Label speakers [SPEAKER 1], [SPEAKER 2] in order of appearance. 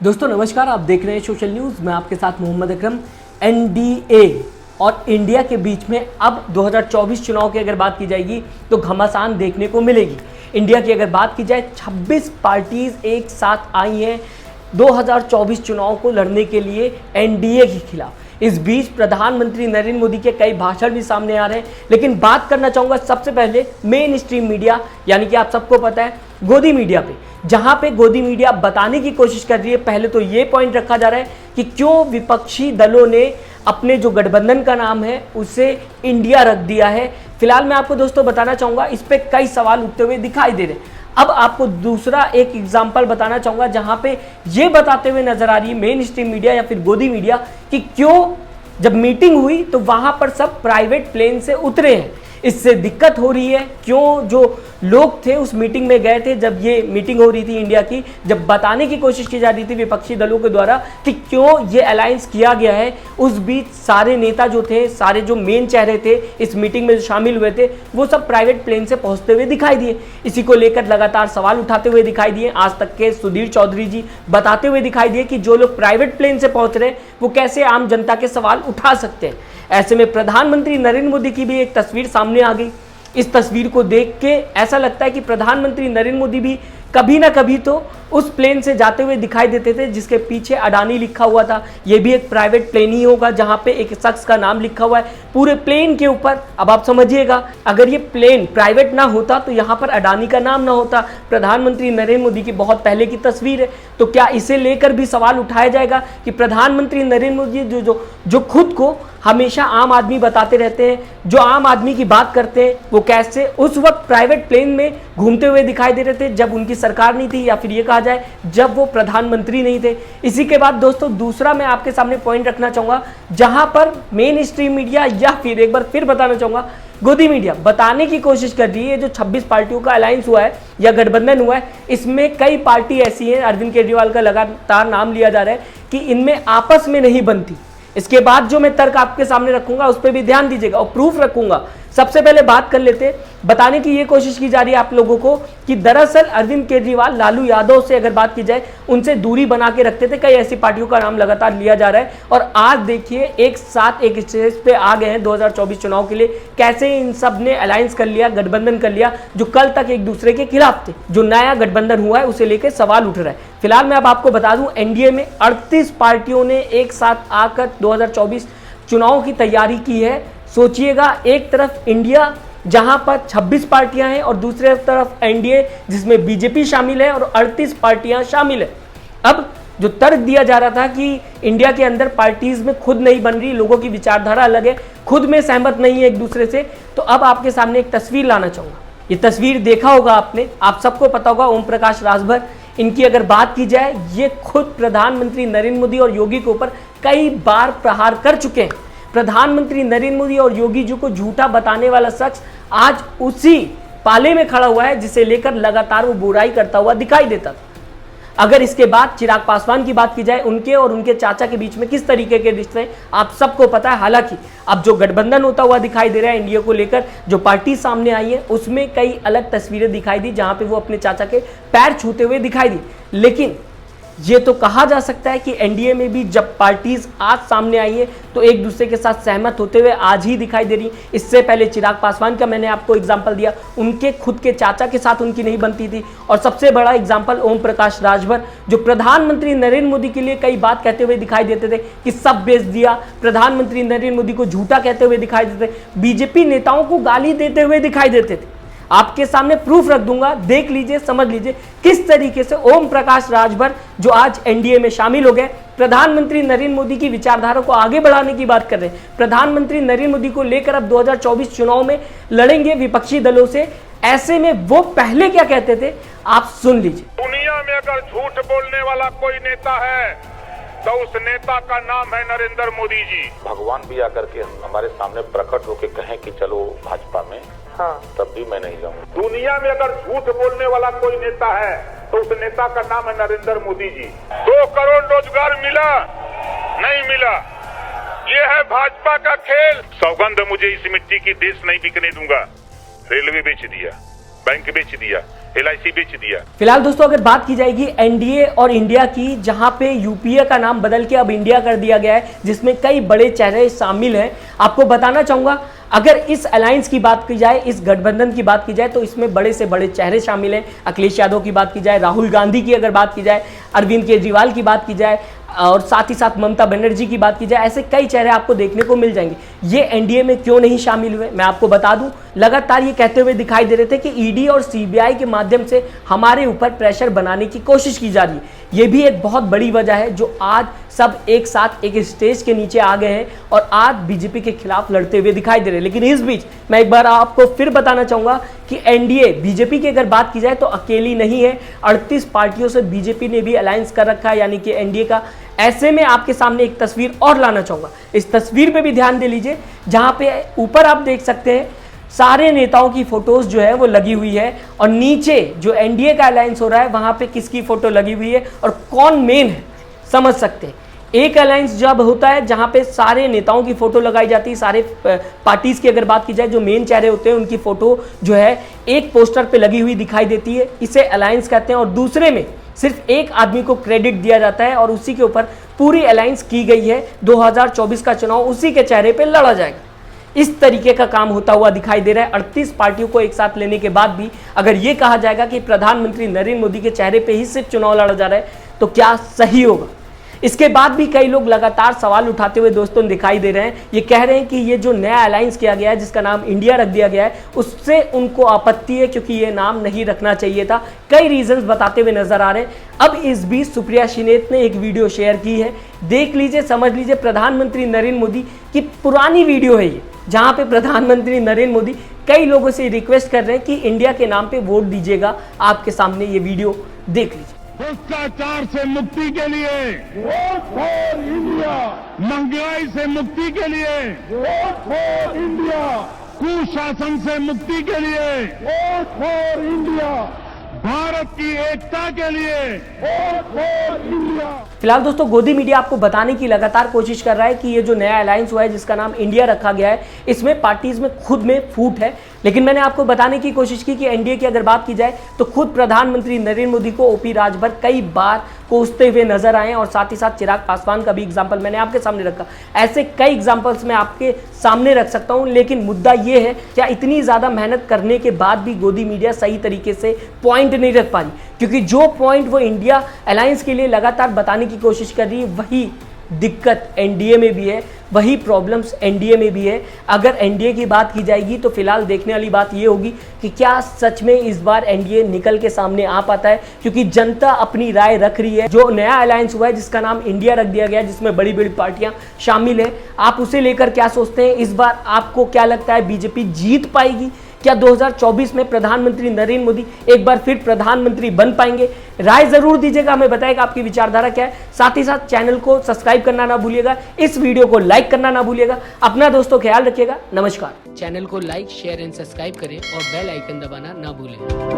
[SPEAKER 1] दोस्तों नमस्कार, आप देख रहे हैं सोशल न्यूज़। मैं आपके साथ मोहम्मद अकरम। एनडीए और इंडिया के बीच में अब 2024 चुनाव की अगर बात की जाएगी तो घमासान देखने को मिलेगी। इंडिया की अगर बात की जाए 26 पार्टीज एक साथ आई हैं 2024 चुनाव को लड़ने के लिए एनडीए के खिलाफ। इस बीच प्रधानमंत्री नरेंद्र मोदी के कई भाषण भी सामने आ रहे हैं, लेकिन बात करना चाहूँगा सबसे पहले मेन स्ट्रीम मीडिया यानी कि आप सबको पता है गोदी मीडिया पे, जहां पे गोदी मीडिया बताने की कोशिश कर रही है। पहले तो ये पॉइंट रखा जा रहा है कि क्यों विपक्षी दलों ने अपने जो गठबंधन का नाम है उसे इंडिया रख दिया है। फिलहाल मैं आपको दोस्तों बताना चाहूँगा, इस पर कई सवाल उठते हुए दिखाई दे रहे हैं। अब आपको दूसरा एक एग्जाम्पल बताना चाहूँगा जहाँ पे ये बताते हुए नजर आ रही है मेन स्ट्रीम मीडिया या फिर गोदी मीडिया कि क्यों जब मीटिंग हुई तो वहां पर सब प्राइवेट प्लेन से उतरे हैं। इससे दिक्कत हो रही है। क्यों जो लोग थे उस मीटिंग में गए थे, जब ये मीटिंग हो रही थी इंडिया की, जब बताने की कोशिश की जा रही थी विपक्षी दलों के द्वारा कि क्यों ये अलायंस किया गया है, उस बीच सारे नेता जो थे, सारे जो मेन चेहरे थे इस मीटिंग में जो शामिल हुए थे, वो सब प्राइवेट प्लेन से पहुंचते हुए दिखाई दिए। इसी को लेकर लगातार सवाल उठाते हुए दिखाई दिए। आज तक के सुधीर चौधरी जी बताते हुए दिखाई दिए कि जो लोग प्राइवेट प्लेन से पहुंच रहे हैं वो कैसे आम जनता के सवाल उठा सकते हैं। ऐसे में प्रधानमंत्री नरेंद्र मोदी की भी एक तस्वीर सामने आ गई। इस तस्वीर को देख के ऐसा लगता है कि प्रधानमंत्री नरेंद्र मोदी भी कभी ना कभी तो उस प्लेन से जाते हुए दिखाई देते थे जिसके पीछे अडानी लिखा हुआ था। यह भी एक प्राइवेट प्लेन ही होगा जहां पे एक शख्स का नाम लिखा हुआ है पूरे प्लेन के ऊपर। अब आप समझिएगा, अगर ये प्लेन प्राइवेट ना होता तो यहां पर अडानी का नाम ना होता। प्रधानमंत्री नरेंद्र मोदी की बहुत पहले की तस्वीर है, तो क्या इसे लेकर भी सवाल उठाया जाएगा कि प्रधानमंत्री नरेंद्र मोदी जो खुद को हमेशा आम आदमी बताते रहते हैं, जो आम आदमी की बात करते हैं, वो कैसे उस वक्त प्राइवेट प्लेन में घूमते हुए दिखाई दे रहे थे जब उनकी सरकार नहीं थी, या फिर ये कहा जाए जब वो प्रधानमंत्री नहीं थे। इसी के बाद दोस्तों दूसरा मैं आपके सामने पॉइंट रखना चाहूंगा जहां पर मेन स्ट्रीम मीडिया या फिर एक बार फिर बताना चाहूंगा गोदी मीडिया बताने की कोशिश कर रही है जो 26 पार्टियों का अलायंस हुआ है या गठबंधन हुआ है, इसमें कई पार्टी ऐसी हैं, अरविंद केजरीवाल का लगातार नाम लिया जा रहा है कि इनमें आपस में नहीं बनती। इसके बाद जो मैं तर्क आपके सामने रखूंगा उस पर भी ध्यान दीजिएगा और प्रूफ रखूंगा। सबसे पहले बात कर लेते, बताने की ये कोशिश की जा रही है आप लोगों को कि दरअसल अरविंद केजरीवाल लालू यादव से अगर बात की जाए उनसे दूरी बना के रखते थे। कई ऐसी पार्टियों का नाम लगातार लिया जा रहा है और आज देखिए एक साथ एक स्टेज पे आ गए हैं 2024 चुनाव के लिए। कैसे इन सब ने अलायंस कर लिया, गठबंधन कर लिया, जो कल तक एक दूसरे के खिलाफ थे। जो नया गठबंधन हुआ है उसे लेकर सवाल उठ रहा है। फिलहाल मैं अब आपको बता दूं एनडीए में 38 पार्टियों ने एक साथ आकर 2024 चुनाव की तैयारी की है। सोचिएगा, एक तरफ इंडिया जहां पर 26 पार्टियां हैं और दूसरी तरफ एनडीए जिसमें बीजेपी शामिल है और 38 पार्टियां शामिल है। अब जो तर्क दिया जा रहा था कि इंडिया के अंदर पार्टीज में खुद नहीं बन रही, लोगों की विचारधारा अलग है, खुद में सहमत नहीं है एक दूसरे से, तो अब आपके सामने एक तस्वीर लाना चाहूंगा। ये तस्वीर देखा होगा आपने, आप सबको पता होगा ओम प्रकाश राजभर। इनकी अगर बात की जाए, ये खुद प्रधानमंत्री नरेंद्र मोदी और योगी के ऊपर कई बार प्रहार कर चुके हैं। प्रधानमंत्री नरेंद्र मोदी और योगी जी को झूठा बताने वाला शख्स आज उसी पाले में खड़ा हुआ है जिसे लेकर लगातार वो बुराई करता हुआ दिखाई देता था। अगर इसके बाद चिराग पासवान की बात की जाए, उनके और उनके चाचा के बीच में किस तरीके के रिश्ते हैं आप सबको पता है। हालांकि अब जो गठबंधन होता हुआ दिखाई दे रहा है इंडिया को लेकर, जो पार्टी सामने आई है उसमें कई अलग तस्वीरें दिखाई दी जहां पे वो अपने चाचा के पैर छूते हुए दिखाई दी। लेकिन ये तो कहा जा सकता है कि एनडीए में भी जब पार्टीज आज सामने आई है तो एक दूसरे के साथ सहमत होते हुए आज ही दिखाई दे रही। इससे पहले चिराग पासवान का मैंने आपको एग्जांपल दिया, उनके खुद के चाचा के साथ उनकी नहीं बनती थी। और सबसे बड़ा एग्जांपल ओम प्रकाश राजभर, जो प्रधानमंत्री नरेंद्र मोदी के लिए कई बात कहते हुए दिखाई देते थे कि सब बेच दिया, प्रधानमंत्री नरेंद्र मोदी को झूठा कहते हुए दिखाई देते, बीजेपी नेताओं को गाली देते हुए दिखाई देते थे। आपके सामने प्रूफ रख दूंगा, देख लीजिए, समझ लीजिए किस तरीके से ओम प्रकाश राजभर जो आज एनडीए में शामिल हो गए, प्रधानमंत्री नरेंद्र मोदी की विचारधारा को आगे बढ़ाने की बात कर रहे हैं। प्रधानमंत्री नरेंद्र मोदी को लेकर अब 2024 चुनाव में लड़ेंगे विपक्षी दलों से। ऐसे में वो पहले क्या कहते थे आप सुन लीजिए।
[SPEAKER 2] दुनिया में अगर झूठ बोलने वाला कोई नेता है तो उस नेता का नाम है नरेंद्र मोदी जी।
[SPEAKER 3] भगवान भी आकर के हमारे सामने प्रकट होकर कहें कि चलो भाजपा में, हाँ, तब भी मैं नहीं जाऊंगा।
[SPEAKER 2] दुनिया में अगर झूठ बोलने वाला कोई नेता है तो उस नेता का नाम है नरेंद्र मोदी जी। 2 करोड़ रोजगार मिला नहीं मिला, ये है भाजपा का खेल। सौगंध मुझे इस मिट्टी की देश नहीं बिकने दूंगा। रेलवे बेच दिया, बैंक बेच दिया, LIC बेच दिया।
[SPEAKER 1] फिलहाल दोस्तों अगर बात की जाएगी एनडीए और इंडिया की, जहां पे यूपीए का नाम बदल के अब इंडिया कर दिया गया है, जिसमें कई बड़े चेहरे शामिल हैं। आपको बताना चाहूंगा, अगर इस अलायंस की बात की जाए, इस गठबंधन की बात की जाए, तो इसमें बड़े से बड़े चेहरे शामिल हैं। अखिलेश यादव की बात की जाए, राहुल गांधी की अगर बात की जाए, अरविंद केजरीवाल की बात की जाए, और साथ ही साथ ममता बनर्जी की बात की जाए, ऐसे कई चेहरे आपको देखने को मिल जाएंगे। ये एनडीए में क्यों नहीं शामिल हुए, मैं आपको बता दूं, लगातार ये कहते हुए दिखाई दे रहे थे कि ईडी और सीबीआई के माध्यम से हमारे ऊपर प्रेशर बनाने की कोशिश की जा रही है। ये भी एक बहुत बड़ी वजह है जो आज सब एक साथ एक स्टेज के नीचे आ गए हैं और आज बीजेपी के खिलाफ लड़ते हुए दिखाई दे रहे हैं। लेकिन इस बीच मैं एक बार आपको फिर बताना चाहूंगा कि एनडीए बीजेपी की अगर बात की जाए तो अकेली नहीं है। 38 पार्टियों से बीजेपी ने भी अलायंस कर रखा है, यानी कि एनडीए का। ऐसे में आपके सामने एक तस्वीर और लाना चाहूंगा, इस तस्वीर पे भी ध्यान दे लीजिए, जहां पे ऊपर आप देख सकते हैं सारे नेताओं की फोटोज जो है वो लगी हुई है, और नीचे जो एनडीए का अलायंस हो रहा है वहां पे किसकी फोटो लगी हुई है और कौन मेन है, समझ सकते हैं। एक अलायंस जब होता है जहां पे सारे नेताओं की फोटो लगाई जाती है, सारे पार्टीज की अगर बात की जाए, जो मेन चेहरे होते हैं उनकी फोटो जो है एक पोस्टर पे लगी हुई दिखाई देती है, इसे अलायंस कहते हैं। और दूसरे में सिर्फ एक आदमी को क्रेडिट दिया जाता है और उसी के ऊपर पूरी अलायंस की गई है। 2024 का चुनाव उसी के चेहरे पे लड़ा जाएगा। इस तरीके का काम होता हुआ दिखाई दे रहा है। 38 पार्टियों को एक साथ लेने के बाद भी अगर ये कहा जाएगा कि प्रधानमंत्री नरेंद्र मोदी के चेहरे पे ही सिर्फ चुनाव लड़ा जा रहा है, तो क्या सही होगा? इसके बाद भी कई लोग लगातार सवाल उठाते हुए दोस्तों दिखाई दे रहे हैं। ये कह रहे हैं कि ये जो नया अलायंस किया गया है, जिसका नाम इंडिया रख दिया गया है, उससे उनको आपत्ति है क्योंकि ये नाम नहीं रखना चाहिए था। कई रीजंस बताते हुए नजर आ रहे हैं। अब इस बीच सुप्रिया श्रीनेत ने एक वीडियो शेयर की है, देख लीजिए, समझ लीजिए। प्रधानमंत्री नरेंद्र मोदी की पुरानी वीडियो है ये, जहां पे प्रधानमंत्री नरेंद्र मोदी कई लोगों से रिक्वेस्ट कर रहे हैं कि इंडिया के नाम पे वोट दीजिएगा। आपके सामने ये वीडियो देख लीजिए।
[SPEAKER 2] भ्रष्टाचार से मुक्ति के लिए वोट फॉर इंडिया, महंगाई से मुक्ति के लिए वोट फॉर इंडिया, कुशासन से मुक्ति के लिए वोट फॉर इंडिया, भारत की एकता के लिए वोट फॉर इंडिया।
[SPEAKER 1] फिलहाल दोस्तों गोदी मीडिया आपको बताने की लगातार कोशिश कर रहा है कि ये जो नया अलायंस हुआ है, जिसका नाम इंडिया रखा गया है, इसमें पार्टीज में खुद में फूट है। लेकिन मैंने आपको बताने की कोशिश की कि एनडीए की अगर बात की जाए तो खुद प्रधानमंत्री नरेंद्र मोदी को ओपी राजभर कई बार कोसते हुए नजर आए, और साथ ही साथ चिराग पासवान का भी एग्जाम्पल मैंने आपके सामने रखा। ऐसे कई एग्जाम्पल्स मैं आपके सामने रख सकता हूं। लेकिन मुद्दा यह है, क्या इतनी ज्यादा मेहनत करने के बाद भी गोदी मीडिया सही तरीके से पॉइंट नहीं रख पा रही? क्योंकि जो पॉइंट वो इंडिया अलायंस के लिए लगातार बताने की कोशिश कर रही है, वही दिक्कत एनडीए में भी है, वही प्रॉब्लम्स एनडीए में भी है। अगर एनडीए की बात की जाएगी तो फिलहाल देखने वाली बात ये होगी कि क्या सच में इस बार एनडीए निकल के सामने आ पाता है, क्योंकि जनता अपनी राय रख रही है। जो नया अलायंस हुआ है, जिसका नाम इंडिया रख दिया गया है, जिसमें बड़ी बड़ी पार्टियां शामिल हैं, आप उसे लेकर क्या सोचते हैं? इस बार आपको क्या लगता है, बीजेपी जीत पाएगी? क्या 2024 में प्रधानमंत्री नरेंद्र मोदी एक बार फिर प्रधानमंत्री बन पाएंगे? राय जरूर दीजिएगा, हमें बताएगा आपकी विचारधारा क्या है। साथ ही साथ चैनल को सब्सक्राइब करना ना भूलिएगा, इस वीडियो को लाइक करना ना भूलिएगा। अपना दोस्तों ख्याल रखिएगा। नमस्कार। चैनल को लाइक, शेयर एंड सब्सक्राइब करें और बेल आइकन दबाना ना भूलें।